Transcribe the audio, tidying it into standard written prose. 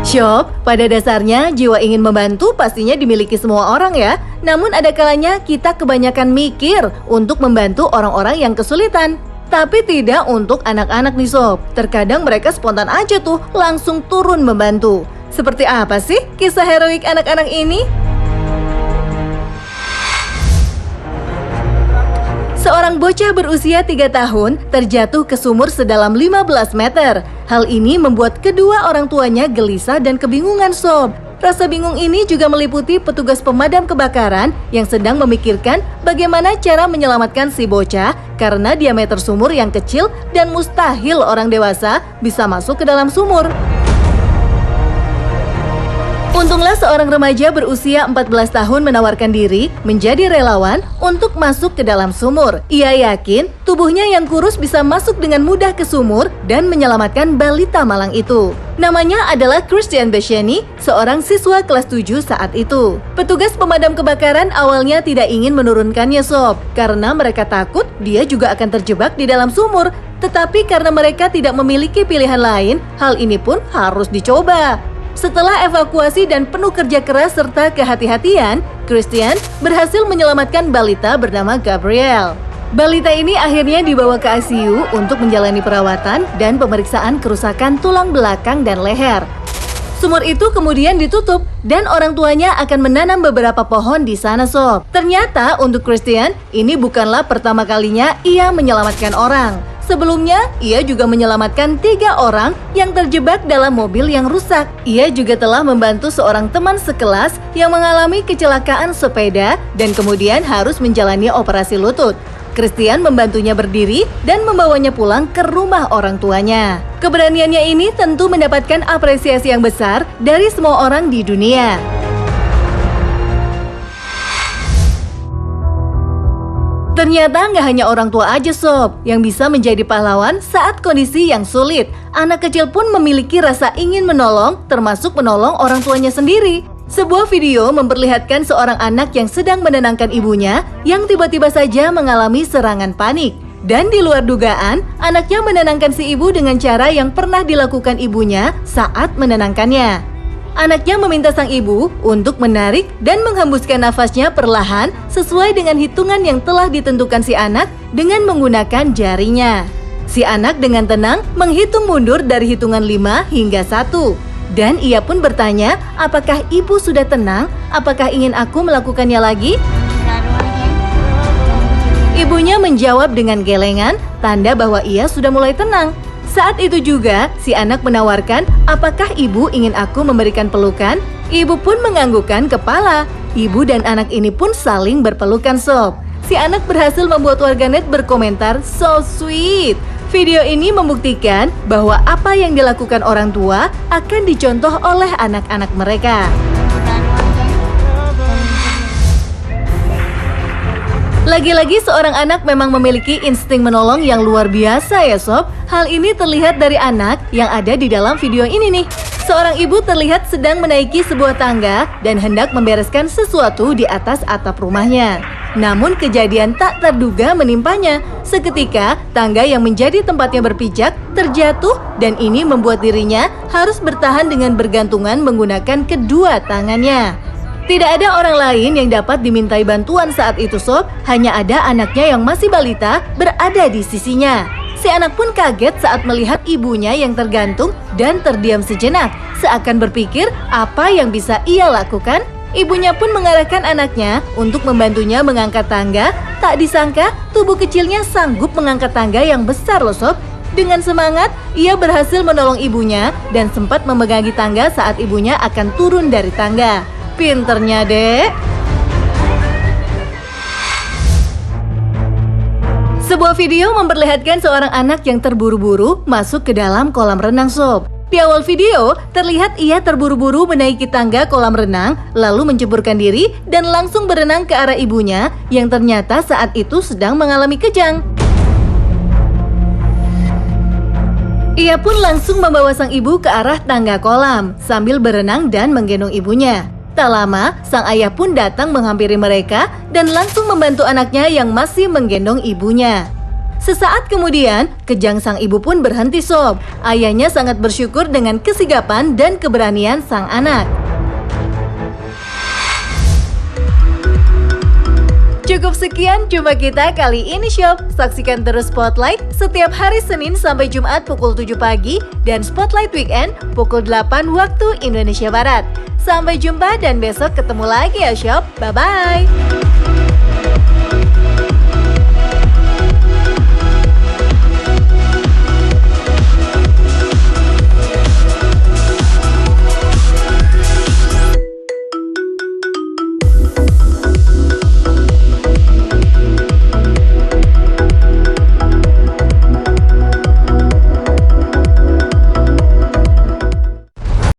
Sob, pada dasarnya jiwa ingin membantu pastinya dimiliki semua orang ya. Namun ada kalanya kita kebanyakan mikir untuk membantu orang-orang yang kesulitan. Tapi tidak untuk anak-anak nih Sob. Terkadang mereka spontan aja tuh langsung turun membantu. Seperti apa sih kisah heroik anak-anak ini? Seorang bocah berusia 3 tahun terjatuh ke sumur sedalam 15 meter. Hal ini membuat kedua orang tuanya gelisah dan kebingungan Sob. Rasa bingung ini juga meliputi petugas pemadam kebakaran yang sedang memikirkan bagaimana cara menyelamatkan si bocah karena diameter sumur yang kecil dan mustahil orang dewasa bisa masuk ke dalam sumur. Untunglah seorang remaja berusia 14 tahun menawarkan diri menjadi relawan untuk masuk ke dalam sumur. Ia yakin tubuhnya yang kurus bisa masuk dengan mudah ke sumur dan menyelamatkan balita malang itu. Namanya adalah Christian Besheni, seorang siswa kelas 7 saat itu. Petugas pemadam kebakaran awalnya tidak ingin menurunkannya Sob, karena mereka takut dia juga akan terjebak di dalam sumur. Tetapi karena mereka tidak memiliki pilihan lain, hal ini pun harus dicoba. Setelah evakuasi dan penuh kerja keras serta kehati-hatian, Christian berhasil menyelamatkan balita bernama Gabriel. Balita ini akhirnya dibawa ke ICU untuk menjalani perawatan dan pemeriksaan kerusakan tulang belakang dan leher. Sumur itu kemudian ditutup dan orang tuanya akan menanam beberapa pohon di sana Sob. Ternyata untuk Christian, ini bukanlah pertama kalinya ia menyelamatkan orang. Sebelumnya, ia juga menyelamatkan 3 orang yang terjebak dalam mobil yang rusak. Ia juga telah membantu seorang teman sekelas yang mengalami kecelakaan sepeda dan kemudian harus menjalani operasi lutut. Christian membantunya berdiri dan membawanya pulang ke rumah orang tuanya. Keberaniannya ini tentu mendapatkan apresiasi yang besar dari semua orang di dunia. Ternyata nggak hanya orang tua aja Sob yang bisa menjadi pahlawan saat kondisi yang sulit. Anak kecil pun memiliki rasa ingin menolong, termasuk menolong orang tuanya sendiri. Sebuah video memperlihatkan seorang anak yang sedang menenangkan ibunya yang tiba-tiba saja mengalami serangan panik. Dan di luar dugaan, anaknya menenangkan si ibu dengan cara yang pernah dilakukan ibunya saat menenangkannya. Anaknya meminta sang ibu untuk menarik dan menghembuskan nafasnya perlahan sesuai dengan hitungan yang telah ditentukan si anak dengan menggunakan jarinya. Si anak dengan tenang menghitung mundur dari hitungan 5 hingga 1. Dan ia pun bertanya, apakah ibu sudah tenang? Apakah ingin aku melakukannya lagi? Ibunya menjawab dengan gelengan, tanda bahwa ia sudah mulai tenang. Saat itu juga, si anak menawarkan, apakah ibu ingin aku memberikan pelukan? Ibu pun menganggukkan kepala. Ibu dan anak ini pun saling berpelukan Sob. Si anak berhasil membuat warganet berkomentar, so sweet. Video ini membuktikan bahwa apa yang dilakukan orang tua akan dicontoh oleh anak-anak mereka. Lagi-lagi seorang anak memang memiliki insting menolong yang luar biasa ya Sob. Hal ini terlihat dari anak yang ada di dalam video ini nih. Seorang ibu terlihat sedang menaiki sebuah tangga dan hendak membereskan sesuatu di atas atap rumahnya. Namun kejadian tak terduga menimpanya. Seketika tangga yang menjadi tempatnya berpijak terjatuh dan ini membuat dirinya harus bertahan dengan bergantungan menggunakan kedua tangannya. Tidak ada orang lain yang dapat dimintai bantuan saat itu Sob, hanya ada anaknya yang masih balita berada di sisinya. Si anak pun kaget saat melihat ibunya yang tergantung dan terdiam sejenak, seakan berpikir apa yang bisa ia lakukan. Ibunya pun mengarahkan anaknya untuk membantunya mengangkat tangga. Tak disangka tubuh kecilnya sanggup mengangkat tangga yang besar loh Sob. Dengan semangat, ia berhasil menolong ibunya dan sempat memegangi tangga saat ibunya akan turun dari tangga. Pinternya dek. Sebuah video memperlihatkan seorang anak yang terburu-buru masuk ke dalam kolam renang Sob. Di awal video, terlihat ia terburu-buru menaiki tangga kolam renang, lalu menceburkan diri dan langsung berenang ke arah ibunya yang ternyata saat itu sedang mengalami kejang. Ia pun langsung membawa sang ibu ke arah tangga kolam sambil berenang dan menggendong ibunya. Tak lama, sang ayah pun datang menghampiri mereka dan langsung membantu anaknya yang masih menggendong ibunya. Sesaat kemudian, kejang sang ibu pun berhenti sob. Ayahnya sangat bersyukur dengan kesigapan dan keberanian sang anak. Cukup sekian jumpa kita kali ini Sob. Saksikan terus Spotlight setiap hari Senin sampai Jumat pukul 7 pagi dan Spotlight Weekend pukul 8 waktu Indonesia Barat. Sampai jumpa dan besok ketemu lagi ya Sob. Bye-bye.